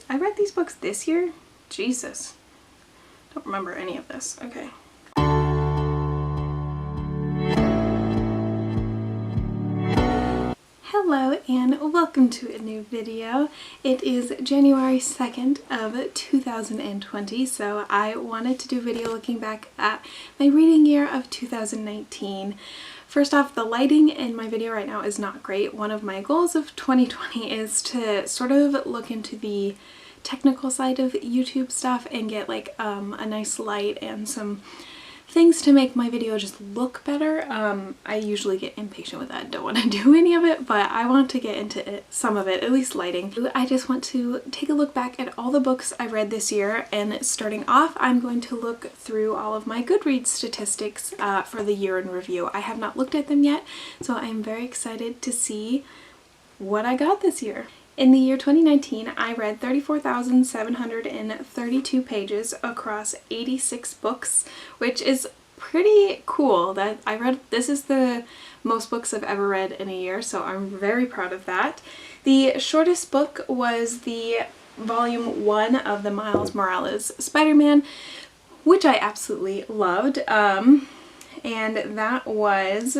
I read these books this year? Jesus. Don't remember any of this. Okay. Hello and welcome to a new video. It is January 2nd of 2020, so I wanted to do a video looking back at my reading year of 2019. First off, the lighting in my video right now is not great. One of my goals of 2020 is to sort of look into the technical side of YouTube stuff and get like a nice light and some things to make my video just look better. I usually get impatient with that and don't want to do any of it, but I want to get into it, some of it, at least lighting. I just want to take a look back at all the books I read this year, and starting off, I'm going to look through all of my Goodreads statistics for the year in review. I have not looked at them yet, so I'm very excited to see what I got this year. In the year 2019, I read 34,732 pages across 86 books, which is pretty cool. This is the most books I've ever read in a year, so I'm very proud of that. The shortest book was the volume 1 of the Miles Morales Spider-Man, which I absolutely loved, and that was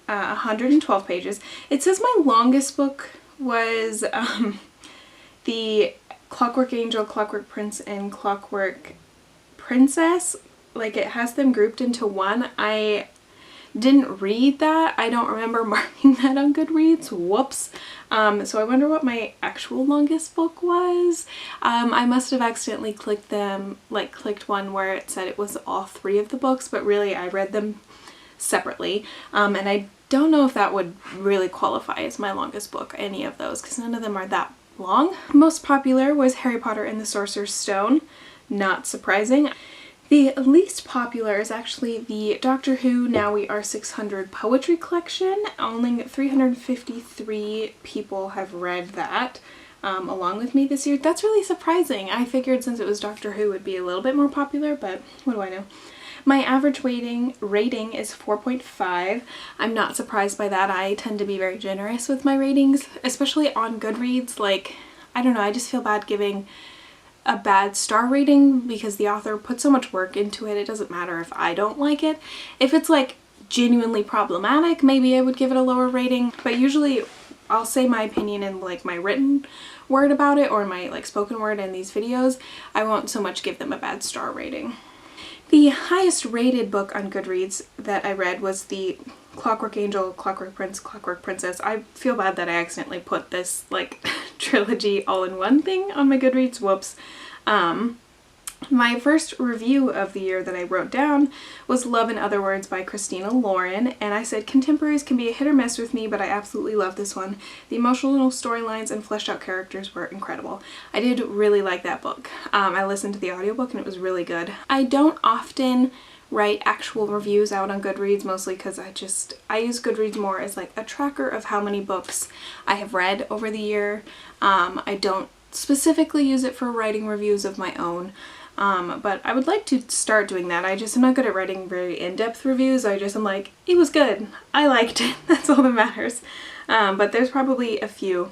112 pages. It says my longest book was the Clockwork Angel, Clockwork Prince, and Clockwork Princess. Like, it has them grouped into one. I didn't read that. I don't remember marking that on Goodreads. Whoops. So I wonder what my actual longest book was. I must have accidentally clicked one where it said it was all 3 of the books, but really I read them separately. And I don't know if that would really qualify as my longest book, any of those, because none of them are that long. Most popular was Harry Potter and the Sorcerer's Stone. Not surprising. The least popular is actually the Doctor Who Now We Are 600 poetry collection. Only 353 people have read that along with me this year. That's really surprising. I figured since it was Doctor Who it would be a little bit more popular, but what do I know? My average rating is 4.5. I'm not surprised by that. I tend to be very generous with my ratings, especially on Goodreads. Like, I don't know, I just feel bad giving a bad star rating because the author put so much work into it. It doesn't matter if I don't like it. If it's like genuinely problematic, maybe I would give it a lower rating, but usually I'll say my opinion in like my written word about it or my like spoken word in these videos. I won't so much give them a bad star rating. The highest rated book on Goodreads that I read was the Clockwork Angel, Clockwork Prince, Clockwork Princess. I feel bad that I accidentally put this like trilogy all in one thing on my Goodreads. Whoops. My first review of the year that I wrote down was Love in Other Words by Christina Lauren, and I said contemporaries can be a hit or miss with me, but I absolutely love this one. The emotional storylines and fleshed out characters were incredible. I did really like that book. I listened to the audiobook and it was really good. I don't often write actual reviews out on Goodreads, mostly because I use Goodreads more as like a tracker of how many books I have read over the year. I don't specifically use it for writing reviews of my own. But I would like to start doing that. I'm not good at writing very in-depth reviews. I'm like, it was good. I liked it. That's all that matters. But there's probably a few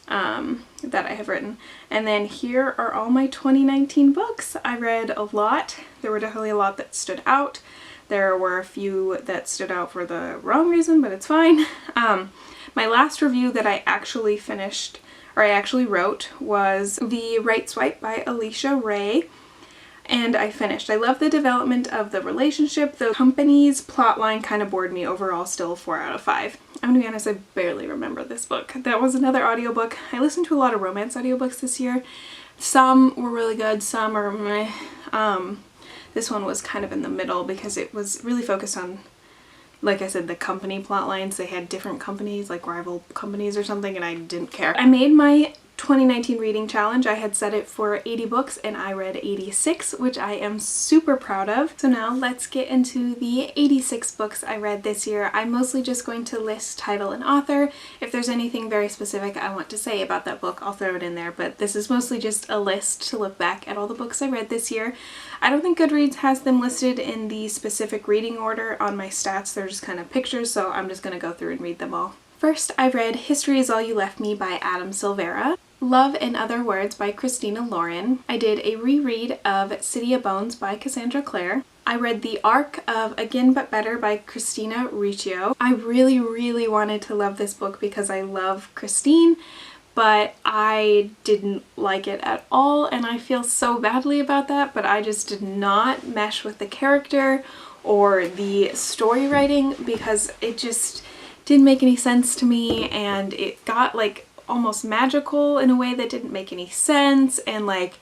that I have written. And then here are all my 2019 books. I read a lot. There were definitely a lot that stood out. There were a few that stood out for the wrong reason, but it's fine. My last review that I actually finished, or I actually wrote, was The Right Swipe by Alicia Ray. And I finished. I love the development of the relationship. The company's plotline kind of bored me. Overall, still 4 out of 5. I'm gonna be honest, I barely remember this book. That was another audiobook. I listened to a lot of romance audiobooks this year. Some were really good, some are meh. This one was kind of in the middle because it was really focused on, like I said, the company plot lines. They had different companies, like rival companies or something, and I didn't care. I made my 2019 reading challenge. I had set it for 80 books and I read 86, which I am super proud of. So now let's get into the 86 books I read this year. I'm mostly just going to list title and author. If there's anything very specific I want to say about that book, I'll throw it in there, but this is mostly just a list to look back at all the books I read this year. I don't think Goodreads has them listed in the specific reading order on my stats. They're just kind of pictures, so I'm just going to go through and read them all. First, I read History Is All You Left Me by Adam Silvera. Love and Other Words by Christina Lauren. I did a reread of City of Bones by Cassandra Clare. I read the arc of Again But Better by Christina Riccio. I really wanted to love this book because I love Christine, but I didn't like it at all, and I feel so badly about that, but I just did not mesh with the character or the story writing because it just didn't make any sense to me, and it got like almost magical in a way that didn't make any sense, and like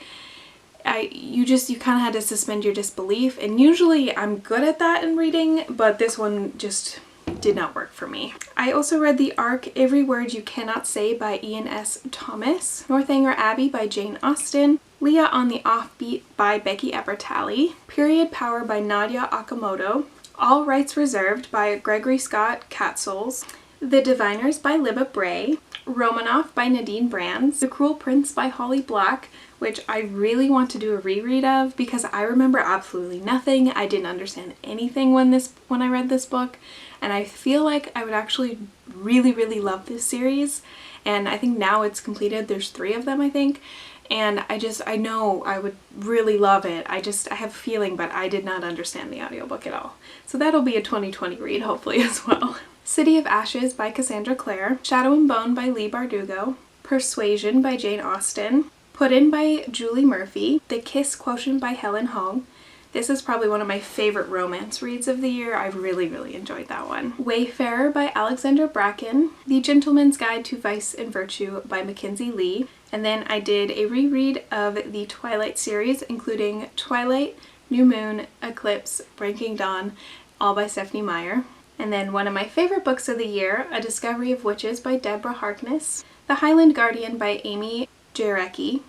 you kind of had to suspend your disbelief, and usually I'm good at that in reading, but this one just did not work for me. I also read the arc Every Word You Cannot Say by Ian S. Thomas, Northanger Abbey by Jane Austen, Leah on the Offbeat by Becky Eppertally, Period Power by Nadia Okamoto, All Rights Reserved by Gregory Scott Katzols, The Diviners by Libba Bray, Romanoff by Nadine Brands, The Cruel Prince by Holly Black, which I really want to do a reread of because I remember absolutely nothing. I didn't understand anything when I read this book, and I feel like I would actually really love this series, and I think now it's completed. There's 3 of them, I think, and I know I would really love it. I have a feeling, but I did not understand the audiobook at all. So that'll be a 2020 read hopefully as well. City of Ashes by Cassandra Clare, Shadow and Bone by Leigh Bardugo, Persuasion by Jane Austen, Put In by Julie Murphy, The Kiss Quotient by Helen Hong. This is probably one of my favorite romance reads of the year. I really enjoyed that one. Wayfarer by Alexandra Bracken, The Gentleman's Guide to Vice and Virtue by Mackenzie Lee, and then I did a reread of the Twilight series, including Twilight, New Moon, Eclipse, Breaking Dawn, all by Stephanie Meyer. And then one of my favorite books of the year, A Discovery of Witches by Deborah Harkness, The Highland Guardian by Amy Jarecki,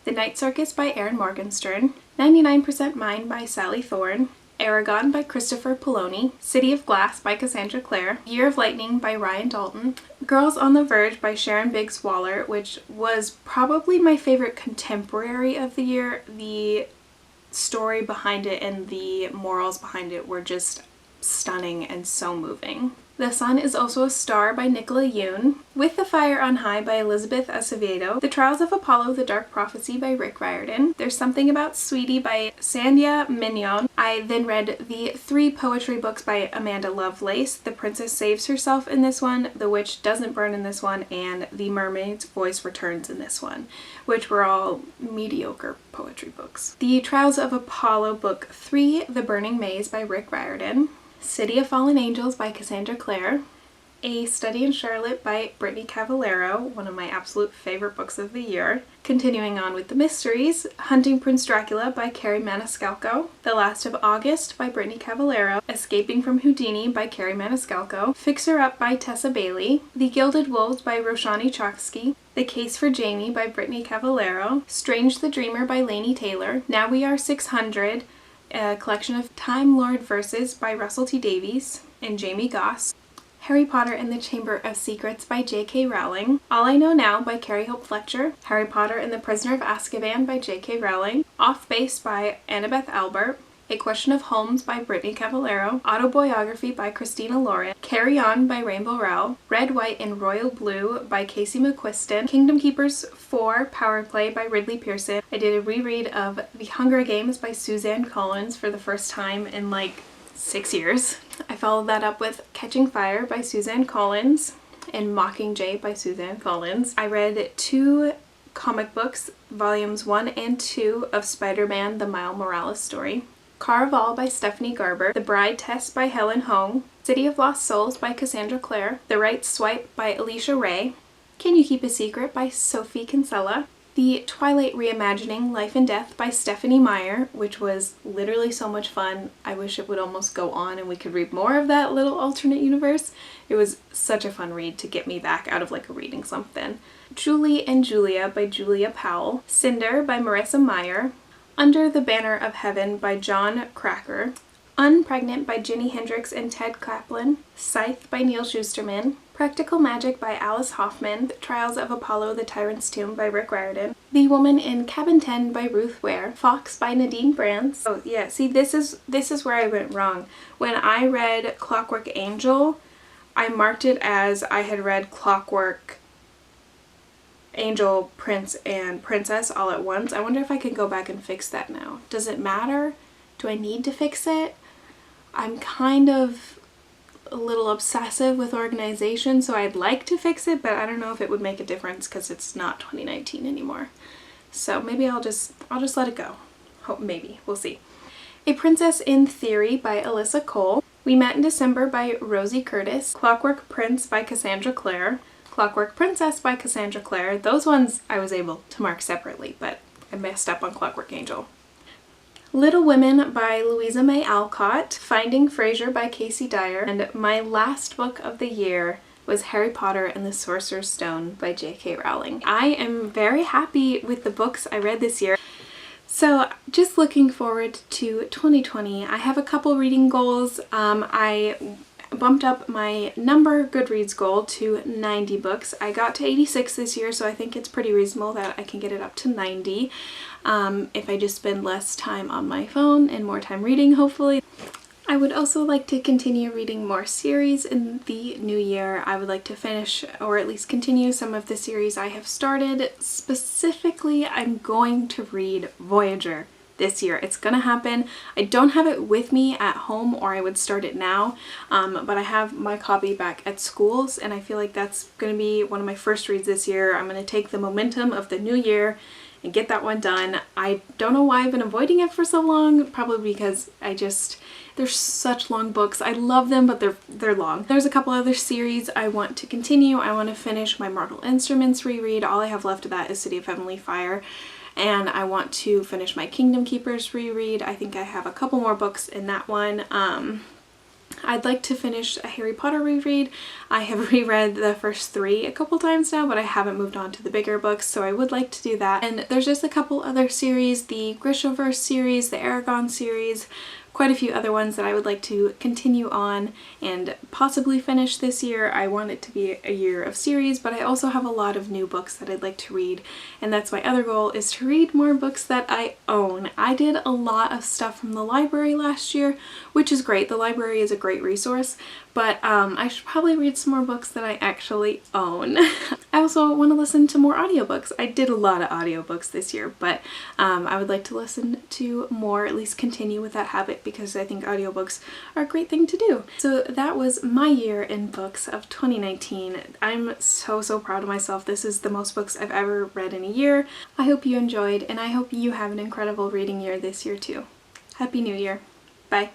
The Night Circus by Erin Morgenstern, 99% Mine by Sally Thorne, Aragon by Christopher Poloni, City of Glass by Cassandra Clare, Year of Lightning by Ryan Dalton, Girls on the Verge by Sharon Biggs Waller, which was probably my favorite contemporary of the year. The story behind it and the morals behind it were just stunning and so moving. The Sun is Also a Star by Nicola Yoon, With the Fire on High by Elizabeth Acevedo, The Trials of Apollo, The Dark Prophecy by Rick Riordan, There's Something About Sweetie by Sandhya Mignon. I then read the 3 poetry books by Amanda Lovelace, The Princess Saves Herself in this one, The Witch Doesn't Burn in this one, and The Mermaid's Voice Returns in this one, which were all mediocre poetry books. The Trials of Apollo Book 3, The Burning Maze by Rick Riordan, City of Fallen Angels by Cassandra Clare, A Study in Charlotte by Brittany Cavallaro, one of my absolute favorite books of the year. Continuing on with the mysteries, Hunting Prince Dracula by Carrie Maniscalco, The Last of August by Brittany Cavallaro, Escaping from Houdini by Carrie Maniscalco, Fixer Up by Tessa Bailey, The Gilded Wolves by Roshani Chokski, The Case for Jamie by Brittany Cavallaro, Strange the Dreamer by Laini Taylor, Now We Are 600, a collection of Time Lord verses by Russell T. Davies and Jamie Goss, Harry Potter and the Chamber of Secrets by J.K. Rowling, All I Know Now by Carrie Hope Fletcher, Harry Potter and the Prisoner of Azkaban by J.K. Rowling, Off Base by Annabeth Albert, A Question of Holmes by Brittany Cavallaro, Autobiography by Christina Lauren, Carry On by Rainbow Rowell, Red, White, and Royal Blue by Casey McQuiston, Kingdom Keepers 4 Power Play by Ridley Pearson. I did a reread of The Hunger Games by Suzanne Collins for the first time in like 6 years. I followed that up with Catching Fire by Suzanne Collins and Mockingjay by Suzanne Collins. I read 2 comic books, volumes 1 and 2 of Spider-Man The Miles Morales Story, Caraval by Stephanie Garber, The Bride Test by Helen Hong, City of Lost Souls by Cassandra Clare, The Right Swipe by Alicia Ray, Can You Keep a Secret by Sophie Kinsella, The Twilight Reimagining Life and Death by Stephanie Meyer, which was literally so much fun. I wish it would almost go on and we could read more of that little alternate universe. It was such a fun read to get me back out of like a reading something. Julie and Julia by Julia Powell, Cinder by Marissa Meyer, Under the Banner of Heaven by John Cracker, Unpregnant by Ginny Hendricks and Ted Kaplan, Scythe by Neil Schusterman, Practical Magic by Alice Hoffman, The Trials of Apollo, The Tyrant's Tomb by Rick Riordan, The Woman in Cabin 10 by Ruth Ware, Fox by Nadine Brands. Oh yeah, see this is where I went wrong. When I read Clockwork Angel, I marked it as I had read Clockwork Angel, Prince, and Princess all at once. I wonder if I can go back and fix that now. Does it matter? Do I need to fix it? I'm kind of a little obsessive with organization, so I'd like to fix it, but I don't know if it would make a difference because it's not 2019 anymore. So maybe I'll just let it go. Hope, maybe. We'll see. A Princess in Theory by Alyssa Cole. We Met in December by Rosie Curtis. Clockwork Prince by Cassandra Clare. Clockwork Princess by Cassandra Clare. Those ones I was able to mark separately, but I messed up on Clockwork Angel. Little Women by Louisa May Alcott. Finding Frasier by Casey Dyer. And my last book of the year was Harry Potter and the Sorcerer's Stone by J.K. Rowling. I am very happy with the books I read this year. So just looking forward to 2020. I have a couple reading goals. I bumped up my number Goodreads goal to 90 books. I got to 86 this year, so I think it's pretty reasonable that I can get it up to 90 if I just spend less time on my phone and more time reading, hopefully. I would also like to continue reading more series in the new year. I would like to finish or at least continue some of the series I have started. Specifically, I'm going to read Voyager this year. It's gonna happen. I don't have it with me at home, or I would start it now, but I have my copy back at schools, and I feel like that's gonna be one of my first reads this year. I'm gonna take the momentum of the new year and get that one done. I don't know why I've been avoiding it for so long, probably because they're such long books. I love them, but they're long. There's a couple other series I want to continue. I want to finish my Mortal Instruments reread. All I have left of that is City of Heavenly Fire. And I want to finish my Kingdom Keepers reread. I think I have a couple more books in that one. I'd like to finish a Harry Potter reread. I have reread the first 3 a couple times now, but I haven't moved on to the bigger books, so I would like to do that. And there's just a couple other series, the Grishaverse series, the Aragon series, quite a few other ones that I would like to continue on and possibly finish this year. I want it to be a year of series, but I also have a lot of new books that I'd like to read, and that's my other goal, is to read more books that I own. I did a lot of stuff from the library last year, which is great. The library is a great resource, but I should probably read some more books that I actually own. I also want to listen to more audiobooks. I did a lot of audiobooks this year, but I would like to listen to more, at least continue with that habit, because I think audiobooks are a great thing to do. So that was my year in books of 2019. I'm so proud of myself. This is the most books I've ever read in a year. I hope you enjoyed, and I hope you have an incredible reading year this year too. Happy New Year. Bye.